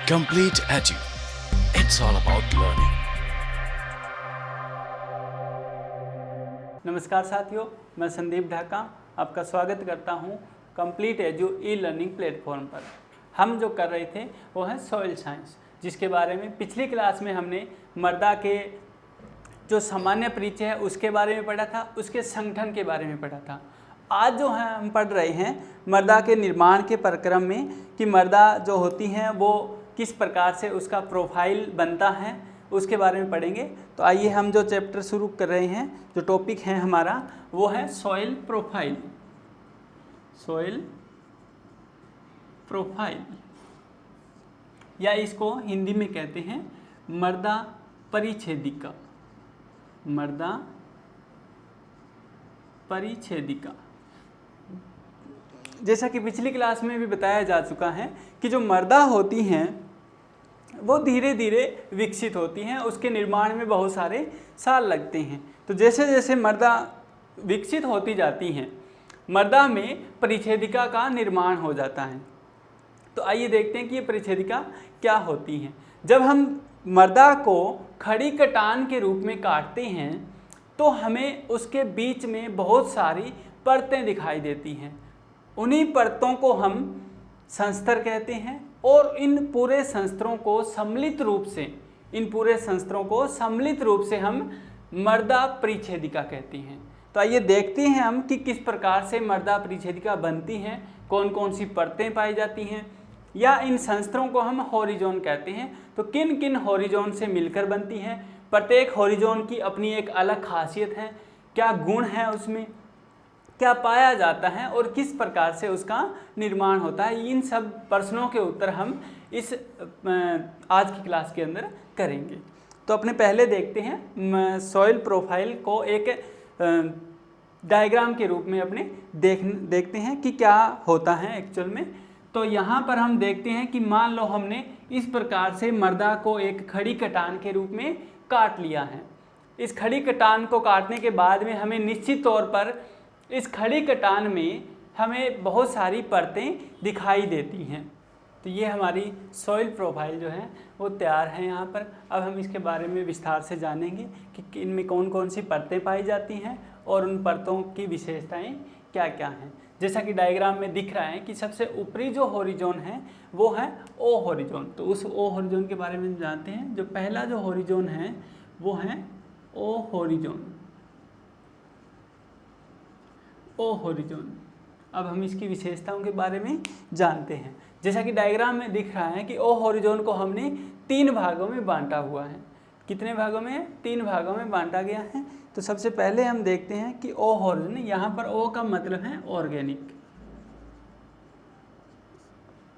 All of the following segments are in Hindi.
Complete Edu. It's all about learning. नमस्कार साथियों, मैं संदीप ढाका आपका स्वागत करता हूं complete edu e learning platform पर। हम जो कर रहे थे वो है सॉइल साइंस, जिसके बारे में पिछली क्लास में हमने मृदा के जो सामान्य परिचय है उसके बारे में पढ़ा था, उसके संगठन के बारे में पढ़ा था। आज जो है हम पढ़ रहे हैं मृदा के निर्माण के प्रक्रम में कि मृदा जो होती हैं वो किस प्रकार से उसका प्रोफाइल बनता है, उसके बारे में पढ़ेंगे। तो आइए हम जो चैप्टर शुरू कर रहे हैं, जो टॉपिक है हमारा वो है सॉइल प्रोफाइल। सॉइल प्रोफाइल या इसको हिंदी में कहते हैं मृदा परिच्छेदिका। मृदा परिच्छेदिका। जैसा कि पिछली क्लास में भी बताया जा चुका है कि जो मृदा होती हैं वो धीरे धीरे विकसित होती हैं, उसके निर्माण में बहुत सारे साल लगते हैं। तो जैसे जैसे मृदा विकसित होती जाती हैं, मृदा में परिच्छेदिका का निर्माण हो जाता है। तो आइए देखते हैं कि ये परिच्छेदिका क्या होती हैं। जब हम मृदा को खड़ी कटान के रूप में काटते हैं तो हमें उसके बीच में बहुत सारी परतें दिखाई देती हैं। उन्हीं परतों को हम संस्तर कहते हैं और इन पूरे संस्तरों को सम्मिलित रूप से हम मृदा परिच्छेदिका कहते हैं। तो आइए देखते हैं हम कि किस प्रकार से मृदा परिच्छेदिका बनती हैं, कौन कौन सी परतें पाई जाती हैं, या इन संस्तरों को हम हॉरिजॉन कहते हैं। तो किन किन हॉरिजॉन से मिलकर बनती हैं, प्रत्येक हॉरिजॉन की अपनी एक अलग खासियत है, क्या गुण है उसमें, क्या पाया जाता है और किस प्रकार से उसका निर्माण होता है। इन सब प्रश्नों के उत्तर हम इस आज की क्लास के अंदर करेंगे। तो अपने पहले देखते हैं सॉइल प्रोफाइल को एक डायग्राम के रूप में अपने देखते हैं कि क्या होता है एक्चुअल में। तो यहाँ पर हम देखते हैं कि मान लो हमने इस प्रकार से मृदा को एक खड़ी कटान के रूप में काट लिया है। इस खड़ी कटान को काटने के बाद में हमें निश्चित तौर पर इस खड़ी कटान में हमें बहुत सारी परतें दिखाई देती हैं। तो ये हमारी सॉइल प्रोफाइल जो है वो तैयार है यहाँ पर। अब हम इसके बारे में विस्तार से जानेंगे कि इनमें कौन कौन सी परतें पाई जाती हैं और उन परतों की विशेषताएं क्या क्या हैं। जैसा कि डायग्राम में दिख रहा है कि सबसे ऊपरी जो हॉरिजॉन है वो है ओ हॉरिजॉन। तो उस ओ हॉरिजॉन के बारे में जानते हैं। जो पहला जो हॉरिजॉन है वो है ओ हॉरिजॉन। ओ हॉरिजॉन। अब हम इसकी विशेषताओं के बारे में जानते हैं। जैसा कि डायग्राम में दिख रहा है कि ओ हॉरिजॉन को हमने 3 भागों में बांटा हुआ है। कितने भागों में? 3 भागों में बांटा गया है। तो सबसे पहले हम देखते हैं कि ओ हॉरिजॉन, यहाँ पर ओ का मतलब है ऑर्गेनिक।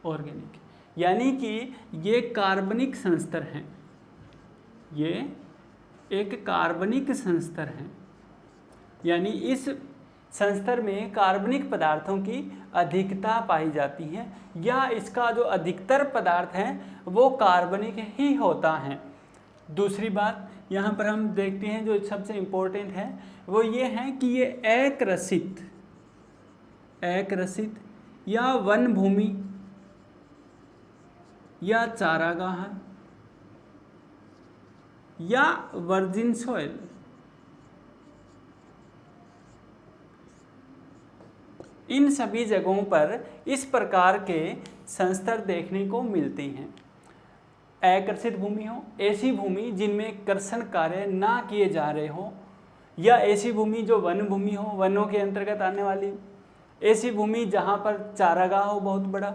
ऑर्गेनिक यानी कि ये कार्बनिक संस्तर हैं। ये एक कार्बनिक संस्तर है, यानी इस संस्तर में कार्बनिक पदार्थों की अधिकता पाई जाती है, या इसका जो अधिकतर पदार्थ है वो कार्बनिक ही होता है। दूसरी बात यहाँ पर हम देखते हैं जो सबसे इम्पोर्टेंट है वो ये है कि ये एकरसित या वन भूमि या चारागाह या वर्जिन सॉइल, इन सभी जगहों पर इस प्रकार के संस्तर देखने को मिलते हैं। अकर्षित भूमि हो, ऐसी भूमि जिनमें कर्षण कार्य ना किए जा रहे हो, या ऐसी भूमि जो वन भूमि हो, वनों के अंतर्गत आने वाली ऐसी भूमि जहाँ पर चारागाह हो बहुत बड़ा,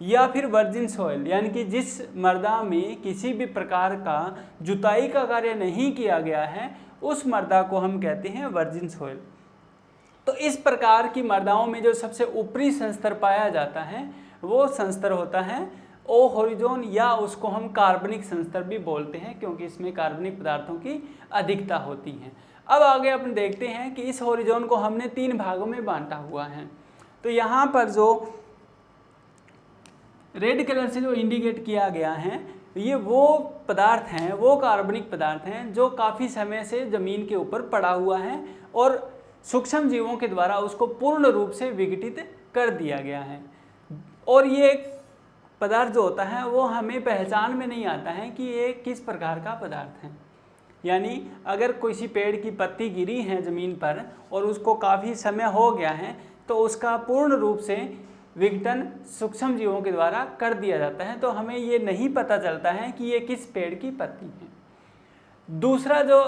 या फिर वर्जिन सॉइल यानी कि जिस मृदा में किसी भी प्रकार का जुताई का कार्य नहीं किया गया है उस मृदा को हम कहते हैं वर्जिन सॉइल। तो इस प्रकार की मृदाओं में जो सबसे ऊपरी संस्तर पाया जाता है वो संस्तर होता है ओ हॉरिजॉन, या उसको हम कार्बनिक संस्तर भी बोलते हैं क्योंकि इसमें कार्बनिक पदार्थों की अधिकता होती है। अब आगे अपन देखते हैं कि इस हॉरिजॉन को हमने 3 भागों में बांटा हुआ है। तो यहाँ पर जो रेड कलर से जो इंडिकेट किया गया है ये वो पदार्थ हैं, वो कार्बनिक पदार्थ हैं जो काफ़ी समय से ज़मीन के ऊपर पड़ा हुआ है और सूक्ष्म जीवों के द्वारा उसको पूर्ण रूप से विघटित कर दिया गया है। और ये पदार्थ जो होता है वो हमें पहचान में नहीं आता है कि ये किस प्रकार का पदार्थ है। यानी अगर किसी पेड़ की पत्ती गिरी है ज़मीन पर और उसको काफ़ी समय हो गया है तो उसका पूर्ण रूप से विघटन सूक्ष्म जीवों के द्वारा कर दिया जाता है, तो हमें ये नहीं पता चलता है कि ये किस पेड़ की पत्ती है। दूसरा जो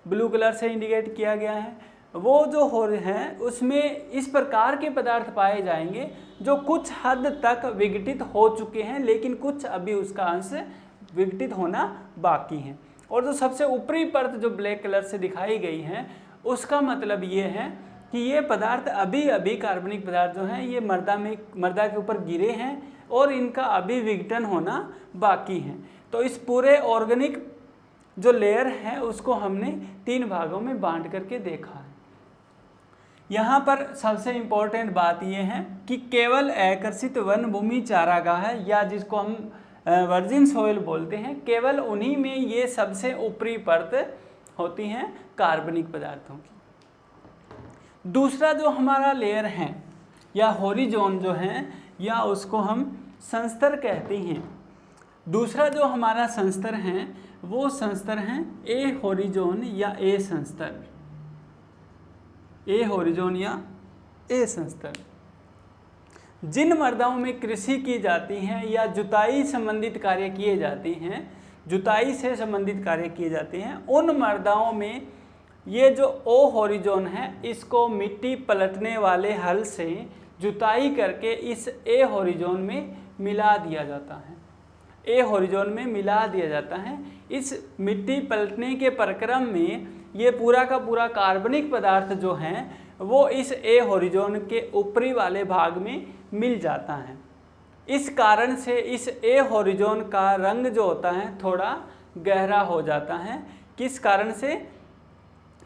ब्लू कलर से इंडिकेट किया गया है वो जो हो है उसमें इस प्रकार के पदार्थ पाए जाएंगे जो कुछ हद तक विघटित हो चुके हैं, लेकिन कुछ अभी उसका अंश विघटित होना बाकी है। और जो सबसे ऊपरी परत जो ब्लैक कलर से दिखाई गई है उसका मतलब ये है कि ये पदार्थ अभी अभी कार्बनिक पदार्थ जो हैं ये मृदा के ऊपर गिरे हैं और इनका अभी विघटन होना बाकी है। तो इस पूरे ऑर्गेनिक जो लेयर है उसको हमने 3 भागों में बांट करके देखा है। यहाँ पर सबसे इम्पोर्टेंट बात यह है कि केवल आकर्षित वन भूमि चारागाह है या जिसको हम वर्जिन सोइल बोलते हैं, केवल उन्हीं में ये सबसे ऊपरी परत होती हैं कार्बनिक पदार्थों की। दूसरा जो हमारा लेयर है या होरिजोन जो है या उसको हम संस्तर कहते हैं। दूसरा जो हमारा संस्तर है वो संस्तर हैं ए होरिजोन या ए संस्तर, ए होरिजोन या ए संस्तर। जिन मृदाओं में कृषि की जाती है या जुताई संबंधित कार्य किए जाते हैं, जुताई से संबंधित कार्य किए जाते हैं, उन मृदाओं में ये जो ओ होरिजोन है इसको मिट्टी पलटने वाले हल से जुताई करके इस ए होरिजोन में मिला दिया जाता है। ए होरिजोन में मिला दिया जाता है। इस मिट्टी पलटने के प्रक्रम में ये पूरा का पूरा कार्बनिक पदार्थ जो हैं वो इस ए होरिजोन के ऊपरी वाले भाग में मिल जाता है। इस कारण से इस ए होरिजोन का रंग जो होता है थोड़ा गहरा हो जाता है। किस कारण से?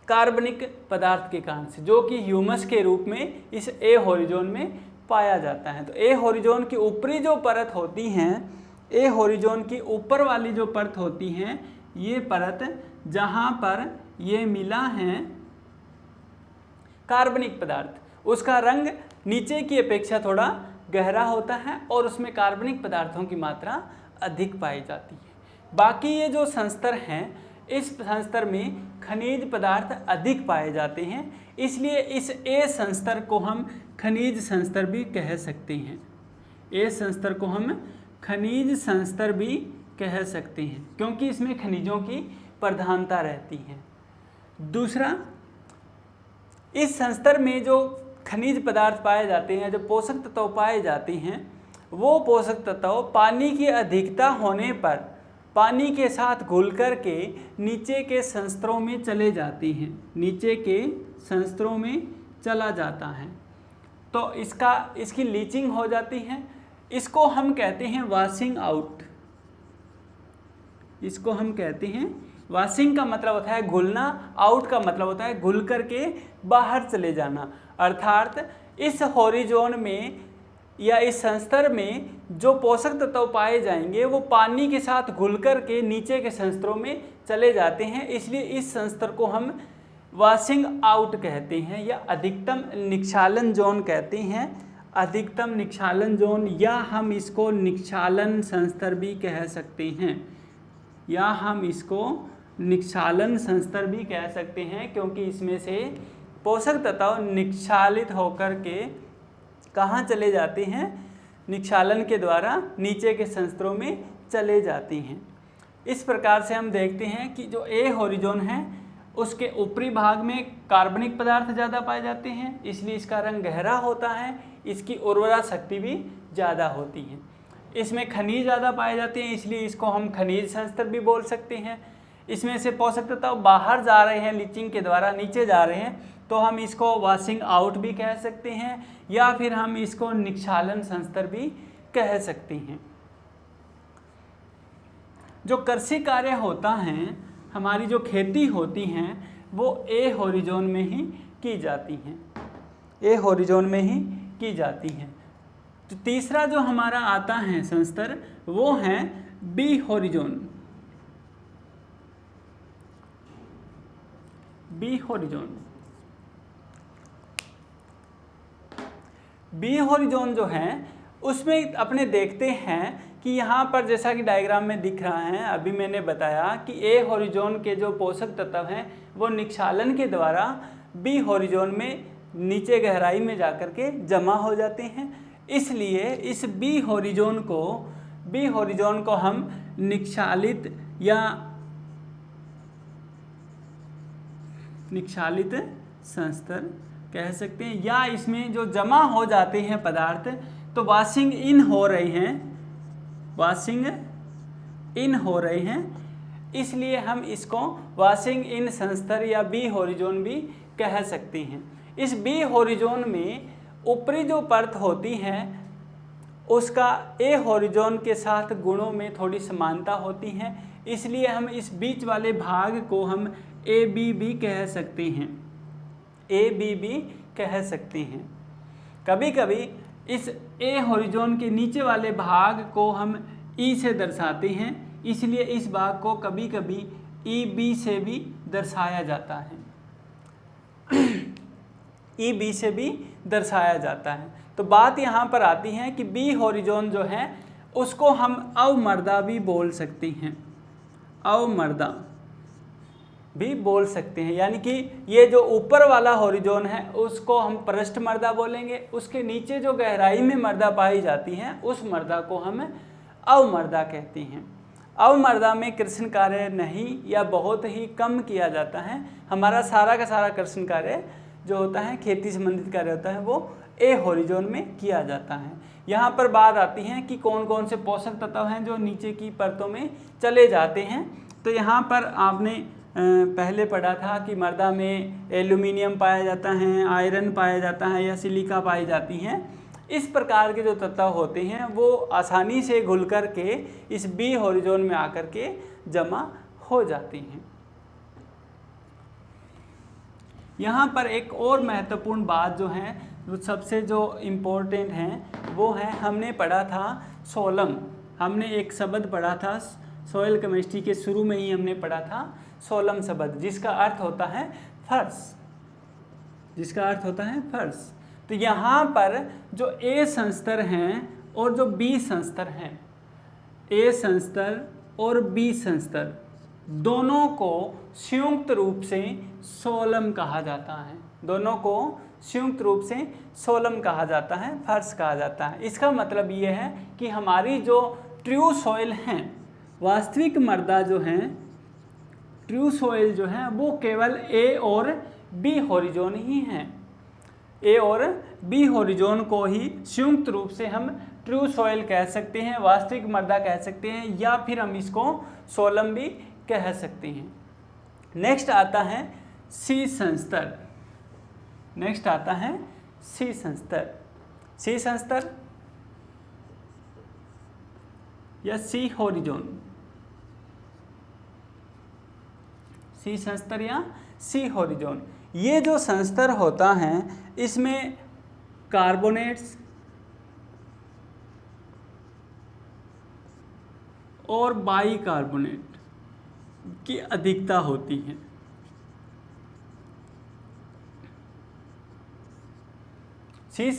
कार्बनिक पदार्थ के कारण से, जो कि ह्यूमस के रूप में इस ए होरिजोन में पाया जाता है। तो ए होरिजोन की ऊपरी जो परत होती हैं, ए होरिजोन की ऊपर वाली जो परत होती हैं, ये परत जहाँ पर ये मिला है कार्बनिक पदार्थ, उसका रंग नीचे की अपेक्षा थोड़ा गहरा होता है और उसमें कार्बनिक पदार्थों की मात्रा अधिक पाई जाती है। बाकी ये जो संस्तर हैं, इस संस्तर में खनिज पदार्थ अधिक पाए जाते हैं, इसलिए इस ए संस्तर को हम खनिज संस्तर भी कह सकते हैं। ए संस्तर को हम खनिज संस्तर भी कह सकते हैं क्योंकि इसमें खनिजों की प्रधानता रहती है। दूसरा, इस संस्तर में जो खनिज पदार्थ पाए जाते हैं, जो पोषक तत्व पाए जाते हैं, वो पोषक तत्व पानी की अधिकता होने पर पानी के साथ घुल कर के नीचे के संस्तरों में चले जाती हैं, नीचे के संस्तरों में चला जाता है, तो इसकी लीचिंग हो जाती है। इसको हम कहते हैं वॉशिंग आउट। इसको हम कहते हैं वॉशिंग का मतलब होता है घुलना, आउट का मतलब होता है घुल करके बाहर चले जाना। अर्थात इस होरिजोन में या इस संस्तर में जो पोषक तत्व पाए जाएंगे वो पानी के साथ घुल करके नीचे के संस्तरों में चले जाते हैं, इसलिए इस संस्तर को हम वॉशिंग आउट कहते हैं या अधिकतम निक्षालन जोन कहते हैं। अधिकतम निक्षालन जोन, या हम इसको निक्षालन संस्तर भी कह सकते हैं, या हम इसको निक्षालन संस्तर भी कह सकते हैं क्योंकि इसमें से पोषक तत्व निक्षालित होकर के कहाँ चले जाते हैं? निक्षालन के द्वारा नीचे के संस्तरों में चले जाते हैं। इस प्रकार से हम देखते हैं कि जो ए होरिजोन है उसके ऊपरी भाग में कार्बनिक पदार्थ ज़्यादा पाए जाते हैं, इसलिए इसका रंग गहरा होता है, इसकी उर्वरा शक्ति भी ज़्यादा होती है। इसमें खनिज ज़्यादा पाए जाते हैं, इसलिए इसको हम खनिज संस्तर भी बोल सकते हैं। इसमें से पोषक तत्व बाहर जा रहे हैं, लीचिंग के द्वारा नीचे जा रहे हैं, तो हम इसको वॉशिंग आउट भी कह सकते हैं या फिर हम इसको निक्षालन संस्तर भी कह सकते हैं। जो कृषि कार्य होता है, हमारी जो खेती होती हैं, वो ए होरिजोन में ही की जाती हैं, ए होरिजोन में ही की जाती हैं। तो तीसरा जो हमारा आता है संस्तर वो है B horizon. B horizon, B horizon जो है उसमें अपने देखते हैं कि कि यहाँ पर जैसा कि डायग्राम में दिख रहा है, अभी मैंने बताया कि ए हॉरिजॉन के जो पोषक तत्व हैं वो निक्षालन के द्वारा बी हॉरिजॉन में नीचे गहराई में जाकर के जमा हो जाते हैं। इसलिए इस बी हॉरिजॉन को हम निक्षालित या निक्षालित संस्तर कह सकते हैं, या इसमें जो जमा हो जाते हैं पदार्थ तो वॉशिंग इन हो रहे हैं, इसलिए हम इसको वॉशिंग इन संस्तर या बी हॉरिजॉन भी कह सकते हैं। इस बी हॉरिजॉन में ऊपरी जो परत होती है उसका ए हॉरिजॉन के साथ गुणों में थोड़ी समानता होती है, इसलिए हम इस बीच वाले भाग को हम ए बी भी कह सकते हैं, कभी कभी इस ए हॉरिजॉन के नीचे वाले भाग को हम ई से दर्शाते हैं, इसलिए इस भाग को कभी कभी ई बी से भी दर्शाया जाता है। तो बात यहाँ पर आती है कि बी हॉरिजॉन जो है उसको हम अवमर्दा भी बोल सकते हैं, यानी कि ये जो ऊपर वाला हॉरिजॉन है उसको हम पृष्ठ मर्दा बोलेंगे, उसके नीचे जो गहराई में मर्दा पाई जाती है उस मर्दा को हम अवमर्दा कहते हैं। अवमर्दा में कृषि कार्य नहीं या बहुत ही कम किया जाता है। हमारा सारा का सारा कृषि कार्य जो होता है, खेती संबंधित कार्य होता है, वो ए हॉरिजॉन में किया जाता है। यहाँ पर बात आती है कि कौन कौन से पोषक तत्व हैं जो नीचे की परतों में चले जाते हैं। तो यहाँ पर आपने पहले पढ़ा था कि मर्दा में एल्यूमिनियम पाया जाता है, आयरन पाया जाता है या सिलिका पाई जाती हैं। इस प्रकार के जो तत्व होते हैं वो आसानी से घुल कर के इस बी हॉरिजॉन में आकर के जमा हो जाती हैं। यहाँ पर एक और महत्वपूर्ण बात जो है, जो सबसे जो इम्पोर्टेंट है वो है, हमने पढ़ा था सोलम, हमने एक शब्द पढ़ा था सॉइल केमिस्ट्री के शुरू में ही हमने पढ़ा था सोलम शब्द, जिसका अर्थ होता है फर्श। तो यहाँ पर जो ए संस्तर हैं और जो बी संस्तर हैं, ए संस्तर और बी संस्तर दोनों को संयुक्त रूप से सोलम कहा जाता है, फर्श कहा जाता है। इसका मतलब ये है कि हमारी जो ट्रू सॉइल हैं, वास्तविक मर्दा जो हैं, ट्रू सॉइल जो है वो केवल ए और बी हॉरिजॉन ही हैं। ए और बी हॉरिजॉन को ही संयुक्त रूप से हम ट्रू सॉइल कह सकते हैं, वास्तविक मर्दा कह सकते हैं, या फिर हम इसको सोलम भी कह सकते हैं। नेक्स्ट आता है सी संस्तर या सी हॉरिजॉन, ये जो संस्तर होता है इसमें कार्बोनेट्स और बाइकार्बोनेट की अधिकता होती है। सी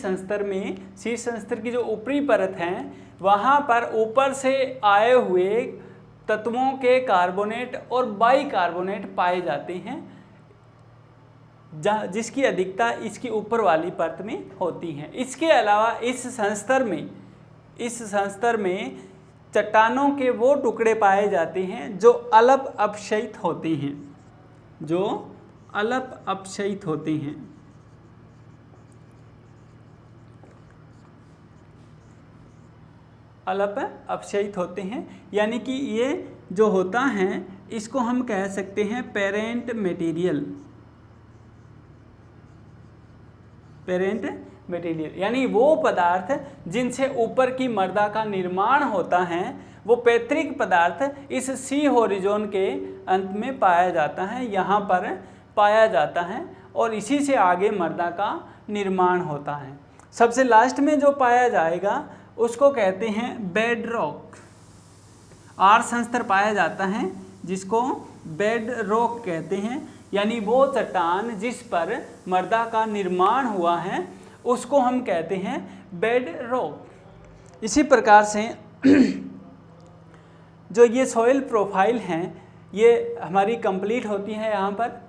संस्तर की जो ऊपरी परत है वहाँ पर ऊपर से आए हुए तत्वों के कार्बोनेट और बाइकार्बोनेट पाए जाते हैं, जिसकी अधिकता इसकी ऊपर वाली परत में होती है। इसके अलावा इस संस्तर में चट्टानों के वो टुकड़े पाए जाते हैं जो अलप अपक्षयित होते हैं, यानी कि ये जो होता है इसको हम कह सकते हैं पेरेंट मटेरियल, यानी वो पदार्थ जिनसे ऊपर की मर्दा का निर्माण होता है, वो पैतृक पदार्थ इस सी हॉरिजॉन के अंत में पाया जाता है, यहाँ पर पाया जाता है, और इसी से आगे मर्दा का निर्माण होता है। सबसे लास्ट में जो पाया जाएगा उसको कहते हैं बेड रॉक। आर संस्तर पाया जाता है जिसको बेड रॉक कहते हैं, यानी वो चट्टान जिस पर मर्दा का निर्माण हुआ है उसको हम कहते हैं बेड रॉक। इसी प्रकार से जो ये सॉइल प्रोफाइल हैं ये हमारी कंप्लीट होती हैं यहाँ पर